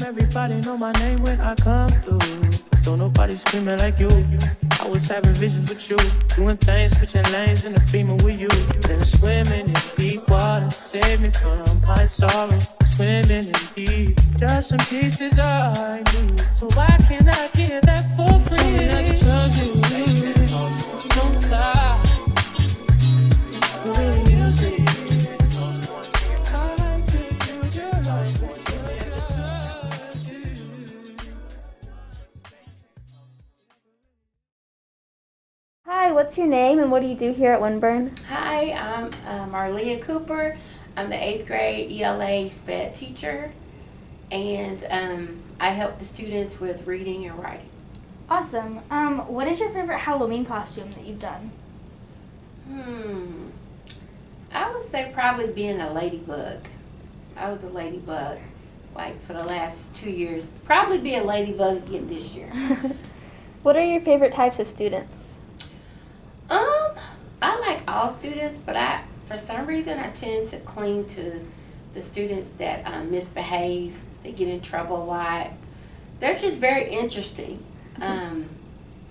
Everybody know my name when I come through. Don't nobody screaming like you. I was having visions with you, doing things, switching lanes in the Beamer with you. Then swimming in deep water, save me from my sorrow. Swimming in deep, just some pieces I need. So why can't I get that for free? Tell me I can trust you, don't lie. You really use it. Hi, what's your name and what do you do here at Winburn? Hi, I'm Marlia Cooper. I'm the 8th grade ELA SPED teacher, and I help the students with reading and writing. Awesome. What is your favorite Halloween costume that you've done? I would say probably being a ladybug. I was a ladybug like for the last 2 years. Probably be a ladybug again this year. What are your favorite types of students? I like all students, but for some reason I tend to cling to the students that misbehave. They get in trouble a lot. They're just very interesting, and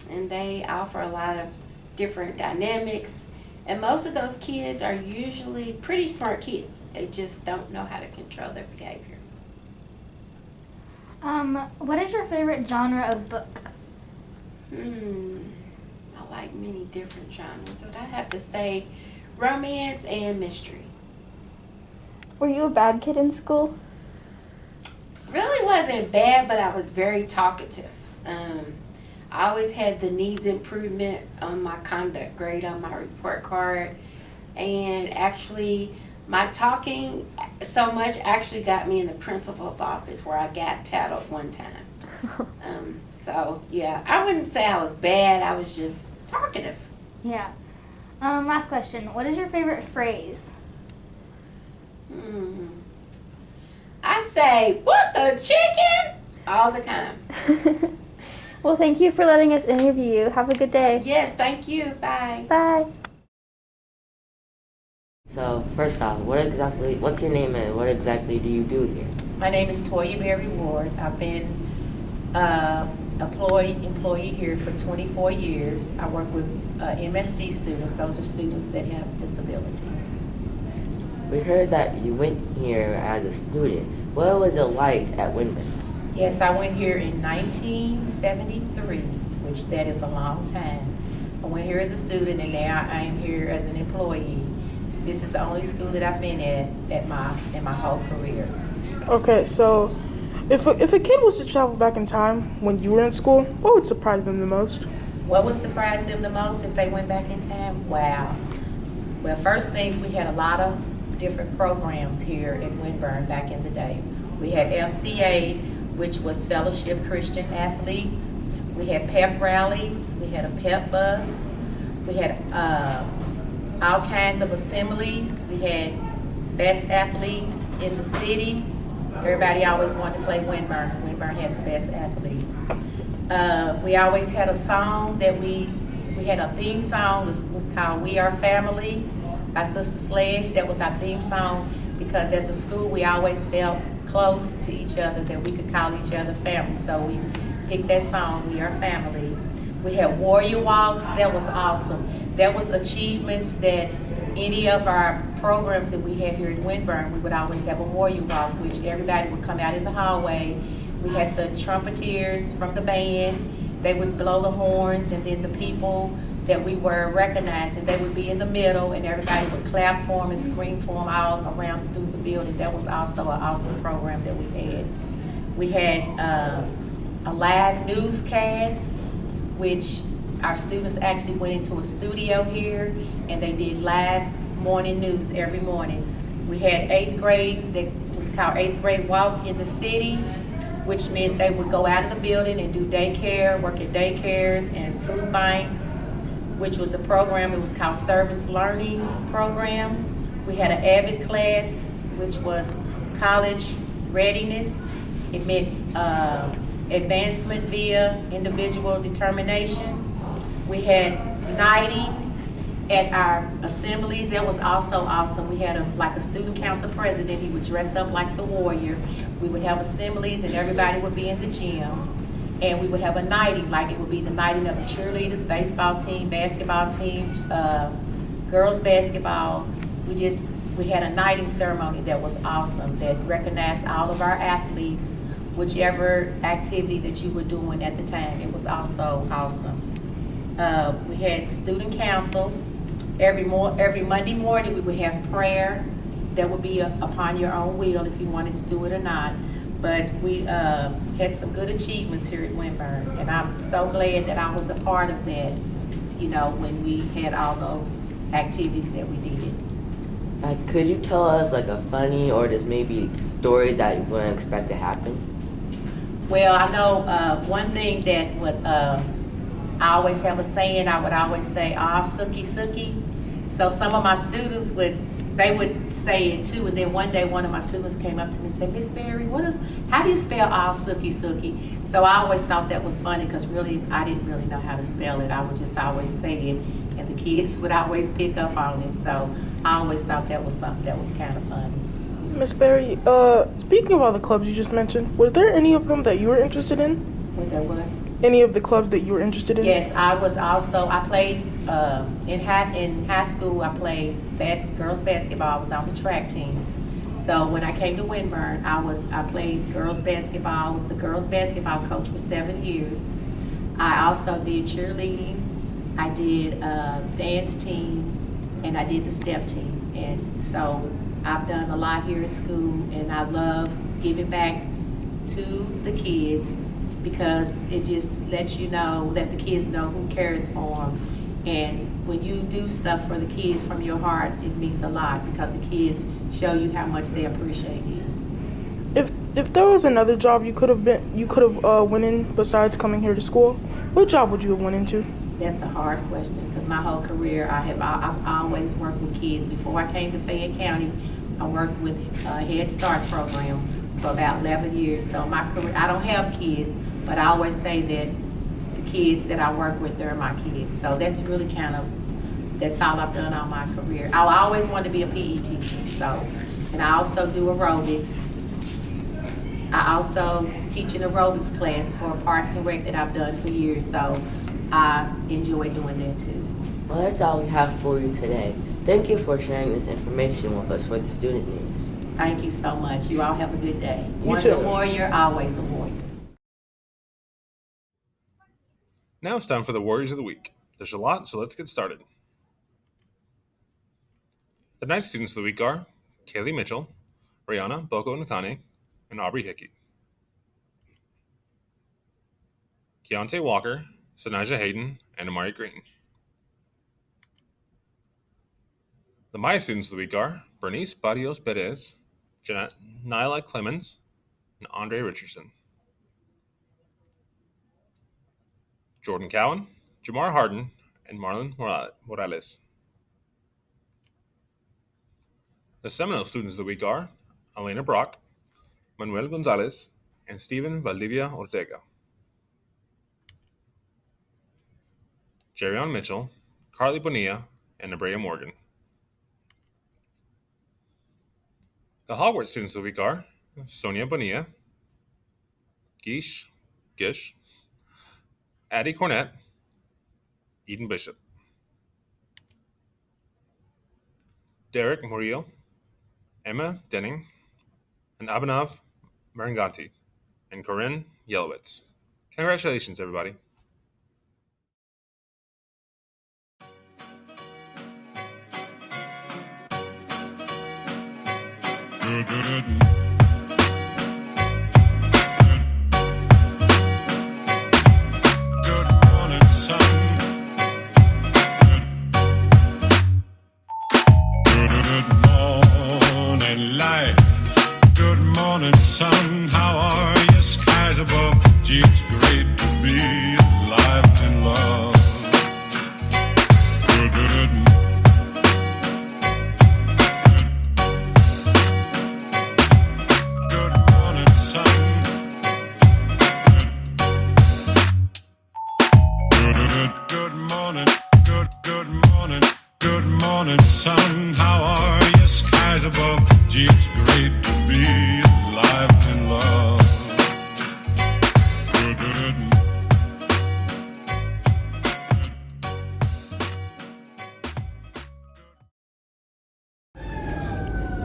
they offer a lot of different dynamics. And most of those kids are usually pretty smart kids. They just don't know how to control their behavior. What is your favorite genre of book? I like many different genres, but I have to say romance and mystery. Were you a bad kid in school? Really wasn't bad, but I was very talkative. I always had the needs improvement on my conduct grade on my report card, and actually my talking so much actually got me in the principal's office where I got paddled one time. So yeah, I wouldn't say I was bad, I was just talkative. Yeah. Last question. What is your favorite phrase? I say, "What the chicken?" all the time. Well, thank you for letting us interview you. Have a good day. Yes, thank you. Bye. Bye. So, first off, what's your name and what exactly do you do here? My name is Toya Berry Ward. I've been employee here for 24 years. I work with MSD students. Those are students that have disabilities. We heard that you went here as a student. What was it like at Winburn? Yes, I went here in 1973, which that is a long time. I went here as a student, and now I am here as an employee. This is the only school that I've been at in my whole career. Okay, so if a kid was to travel back in time when you were in school, what would surprise them the most? What would surprise them the most if they went back in time? Wow. Well, first things, we had a lot of different programs here in Winburn back in the day. We had FCA, which was Fellowship Christian Athletes. We had pep rallies. We had a pep bus. We had all kinds of assemblies. We had best athletes in the city. Everybody always wanted to play Winburn. Winburn had the best athletes. We always had a song that we had a theme song. It was called "We Are Family" by Sister Sledge. That was our theme song because as a school we always felt close to each other, that we could call each other family. So we picked that song, "We Are Family." We had warrior walks. That was awesome. That was achievements that any of our programs that we had here in Winburn, we would always have a warrior walk, which everybody would come out in the hallway. We had the trumpeters from the band. They would blow the horns, and then the people that we were recognizing, they would be in the middle, and everybody would clap for them and scream for them all around through the building. That was also an awesome program that we had. We had a live newscast, which our students actually went into a studio here, and they did live morning news every morning. We had 8th grade, that was called 8th grade walk in the city, which meant they would go out of the building and do daycare, work at daycares and food banks, which was a program. It was called Service Learning Program. We had an AVID class, which was college readiness. It meant advancement via individual determination. We had knighting At our assemblies, that was also awesome. We had a student council president. He would dress up like the warrior. We would have assemblies and everybody would be in the gym. And we would have a nighting, like it would be the nighting of the cheerleaders, baseball team, basketball team, girls basketball. We had a nighting ceremony that was awesome, that recognized all of our athletes, whichever activity that you were doing at the time. It was also awesome. We had student council. Every Monday morning we would have prayer. That would be upon your own will if you wanted to do it or not. But we had some good achievements here at Winburn, and I'm so glad that I was a part of that, when we had all those activities that we did. Could you tell us like a funny or just maybe story that you wouldn't expect to happen? Well, I know one thing that would, I always have a saying, I would always say, sookie, sookie. So some of my students would say it too, and then one day one of my students came up to me and said, Miss Berry, how do you spell sookie, sookie? So I always thought that was funny because really, I didn't really know how to spell it. I would just always say it, and the kids would always pick up on it. So I always thought that was something that was kind of funny. Miss Berry, speaking of all the clubs you just mentioned, were there any of them that you were interested in? Was there what? Any of the clubs that you were interested in? Yes, I played in high school. I played girls basketball. I was on the track team. So when I came to Winburn, I played girls basketball. I was the girls basketball coach for 7 years. I also did cheerleading. I did dance team, and I did the step team. And so I've done a lot here at school, and I love giving back to the kids, because it just lets you know that the kids know who cares for them. And when you do stuff for the kids from your heart, it means a lot, because the kids show you how much they appreciate you. If there was another job you could have went in besides coming here to school, what job would you have went into? That's a hard question, because my whole career I've always worked with kids. Before I came to Fayette County, I worked with a Head Start program for about 11 years. So my career, I don't have kids, but I always say that the kids that I work with, they're my kids. So that's really that's all I've done all my career. I always wanted to be a PE teacher, and I also do aerobics. I also teach an aerobics class for Parks and Rec that I've done for years, so I enjoy doing that too. Well, that's all we have for you today. Thank you for sharing this information with us for the student news. Thank you so much. You all have a good day. Once a warrior, always a warrior. Now it's time for the Warriors of the Week. There's a lot, so let's get started. The 9 students of the week are Kaylee Mitchell, Rihanna Boko Nakane, and Aubrey Hickey. Keontae Walker, Sanaja Hayden, and Amari Green. The Maya students of the week are Bernice Barrios Perez, Nyla Clemens, and Andre Richardson. Jordan Cowan, Jamar Harden, and Marlon Morales. The Seminole students of the week are Elena Brock, Manuel Gonzalez, and Steven Valdivia Ortega. Jerion Mitchell, Carly Bonilla, and Abrea Morgan. The Hogwarts students of the week are Sonia Bonilla, Gish, Addie Cornett, Eden Bishop. Derek Murillo, Emma Denning, and Abhinav Maranganti, and Corinne Yelowitz. Congratulations, everybody. Sun, how are you? Skies above. Gee, it's great to be alive and love. morning sun, how are you? Skies above, gee, it's great to be alive and love.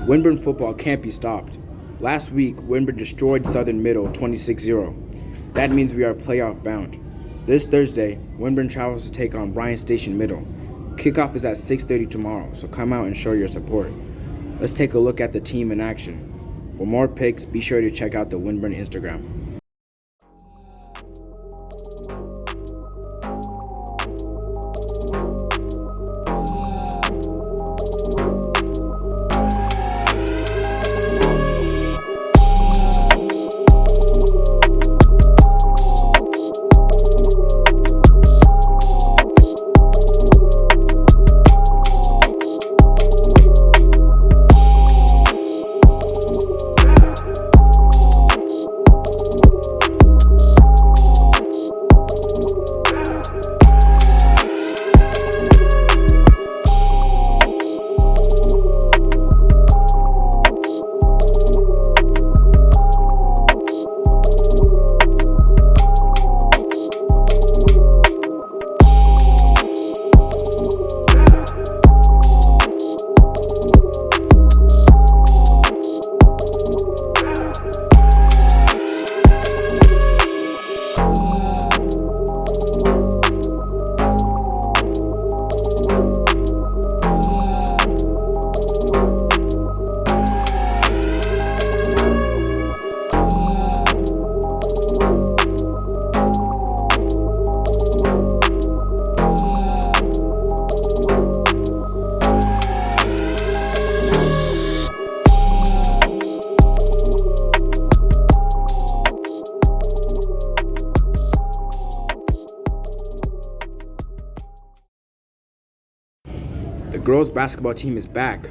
Winburn football can't be stopped. Last week, Winburn destroyed Southern Middle 26-0. That means we are playoff bound. This Thursday, Winburn travels to take on Bryan Station Middle. Kickoff is at 6:30 tomorrow, so come out and show your support. Let's take a look at the team in action. For more pics, be sure to check out the Winburn Instagram. The girls' basketball team is back.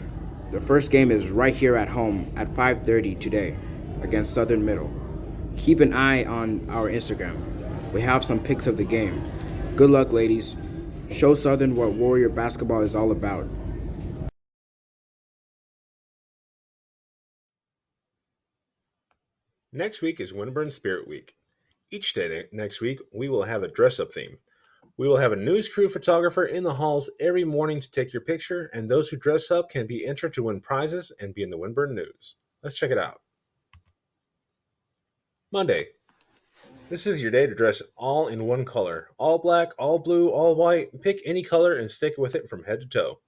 The first game is right here at home at 5:30 today against Southern Middle. Keep an eye on our Instagram. We have some pics of the game. Good luck, ladies. Show Southern what Warrior basketball is all about. Next week is Winburn Spirit Week. Each day next week, we will have a dress-up theme. We will have a news crew photographer in the halls every morning to take your picture, and those who dress up can be entered to win prizes and be in the Winburn News. Let's check it out. Monday. This is your day to dress all in one color. All black, all blue, all white. Pick any color and stick with it from head to toe.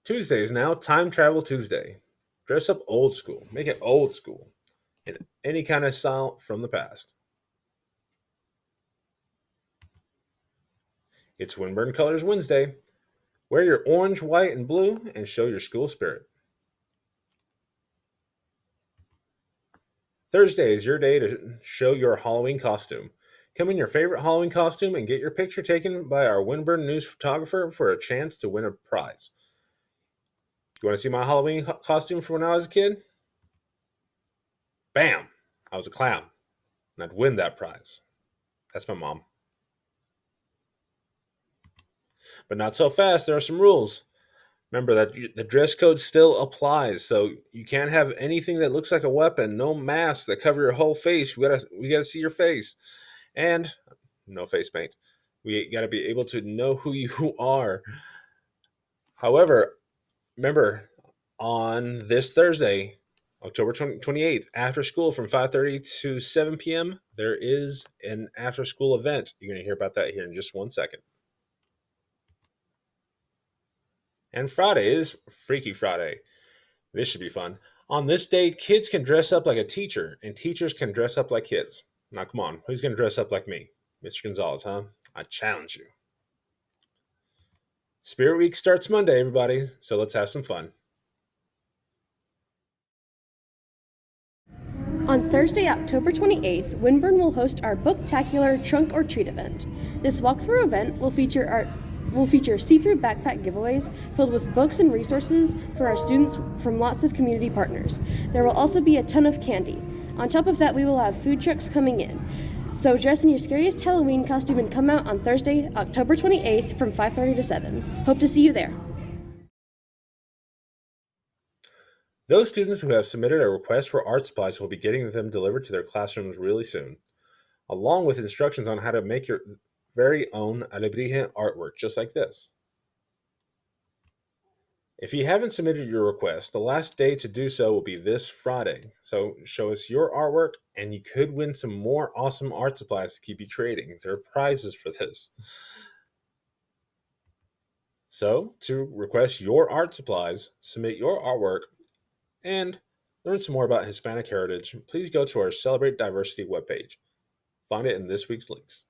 Tuesday is now Time Travel Tuesday. Dress up old school. Make it old school. In any kind of style from the past. It's Winburn Colors Wednesday. Wear your orange, white, and blue and show your school spirit. Thursday is your day to show your Halloween costume. Come in your favorite Halloween costume and get your picture taken by our Winburn News photographer for a chance to win a prize. You want to see my Halloween costume from when I was a kid? Bam! I was a clown, and I'd win that prize. That's my mom. But not so fast. There are some rules. Remember that the dress code still applies, so you can't have anything that looks like a weapon. No masks that cover your whole face. We gotta see your face, and no face paint. We gotta be able to know who you are. However, remember on this Thursday, October 28th, after school from 5:30 to 7 p.m., there is an after-school event. You're gonna hear about that here in just 1 second. And Friday is Freaky Friday. This should be fun. On this day, kids can dress up like a teacher, and teachers can dress up like kids. Now, come on. Who's going to dress up like me? Mr. Gonzalez, huh? I challenge you. Spirit Week starts Monday, everybody, so let's have some fun. On Thursday, October 28th, Winburn will host our Booktacular Trunk or Treat event. This walkthrough event will feature see-through backpack giveaways filled with books and resources for our students from lots of community partners. There will also be a ton of candy. On top of that, we will have food trucks coming in. So dress in your scariest Halloween costume and come out on Thursday, October 28th from 5:30 to 7. Hope to see you there. Those students who have submitted a request for art supplies will be getting them delivered to their classrooms really soon, along with instructions on how to make your very own alebrije artwork, just like this. If you haven't submitted your request, the last day to do so will be this Friday. So show us your artwork, and you could win some more awesome art supplies to keep you creating. There are prizes for this. So, to request your art supplies, submit your artwork, and learn some more about Hispanic heritage, please go to our Celebrate Diversity webpage. Find it in this week's links.